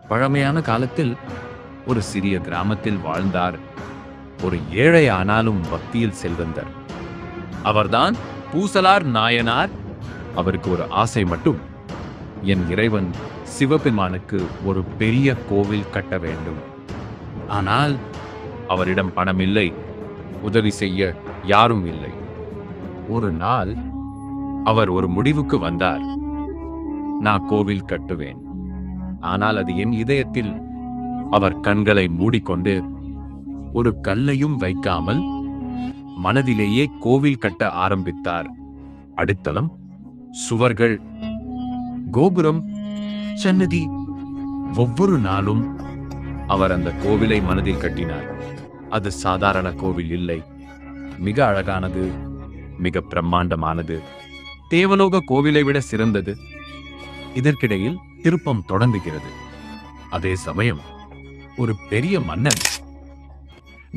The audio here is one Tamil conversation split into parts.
பழமையான காலத்தில் ஒரு சிறிய கிராமத்தில் வாழ்ந்தார் ஒரு ஏழை ஆனாலும் பக்தியில் செல்வந்தர். அவர்தான் பூசலார் நாயனார். அவருக்கு ஒரு ஆசை மட்டும், என் இறைவன் சிவபெருமானுக்கு ஒரு பெரிய கோவில் கட்ட வேண்டும். ஆனால் அவரிடம் பணம் இல்லை, உதவி செய்ய யாரும் இல்லை. ஒரு நாள் அவர் ஒரு முடிவுக்கு வந்தார். நான் கோவில் கட்டுவேன், ஆனால் அது என் இதயத்தில். அவர் கண்களை மூடிக்கொண்டு ஒரு கல்லையும் வைக்காமல் மனதிலேயே கோவில் கட்ட ஆரம்பித்தார். அடித்தளம், சுவர்கள், கோபுரம், சன்னதி. ஒவ்வொரு நாளும் அவர் அந்த கோவிலை மனதில் கட்டினார். அது சாதாரண கோவில் இல்லை, மிக அழகானது, மிக பிரம்மாண்டமானது, தேவலோக கோவிலை விட சிறந்தது. இதற்கிடையில் திருப்பம் தொடங்குகிறது. அதே சமயம் ஒரு பெரிய மன்னன்,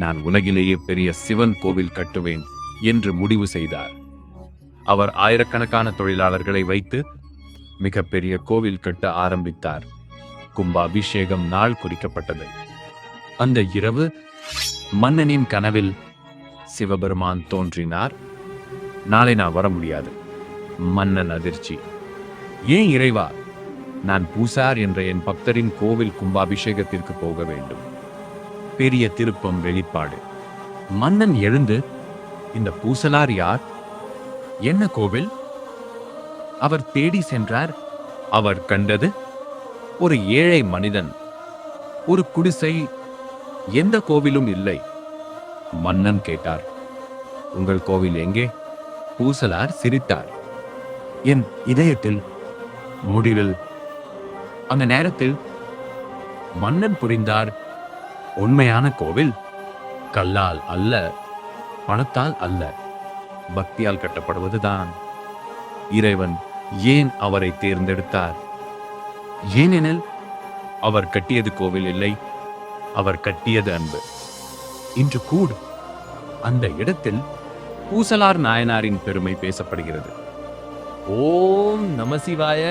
நான் உலகிலேயே பெரிய சிவன் கோவில் கட்டுவேன் என்று முடிவு செய்தார். அவர் ஆயிரக்கணக்கான தொழிலாளர்களை வைத்து மிகப்பெரிய கோவில் கட்ட ஆரம்பித்தார். கும்பாபிஷேகம் நாள் குறிக்கப்பட்டது. அந்த இரவு மன்னனின் கனவில் சிவபெருமான் தோன்றினார். நாளை நான் வர முடியாது. மன்னன் அதிர்ச்சி. ஏன் இறைவா? நான் பூசார் என்ற என் பக்தரின் கோவில் கும்பாபிஷேகத்திற்கு போக வேண்டும். பெரிய திருப்பம் வெளிப்பாடு. மன்னன் எழுந்து, இந்த பூசலார் யார்? என்ன கோவில்? அவர் தேடி சென்றார். அவர் கண்டது ஒரு ஏழை மனிதன், ஒரு குடிசை, எந்த கோவிலும் இல்லை. மன்னன் கேட்டார், உங்கள் கோவில் எங்கே? பூசலார் சிரித்தார், என் இதயத்தில், முடிவில். அந்த நேரத்தில் மன்னன் புரிந்தார், உண்மையான கோவில் கல்லால் அல்ல, பணத்தால் அல்ல, பக்தியால் கட்டப்படுவதுதான். இறைவன் ஏன் அவரை தேர்ந்தெடுத்தார்? ஏனெனில் அவர் கட்டியது கோவில் இல்லை, அவர் கட்டியது அன்பு. இன்று கூட அந்த இடத்தில் பூசலார் நாயனாரின் பெருமை பேசப்படுகிறது. ஓம் நம சிவாய.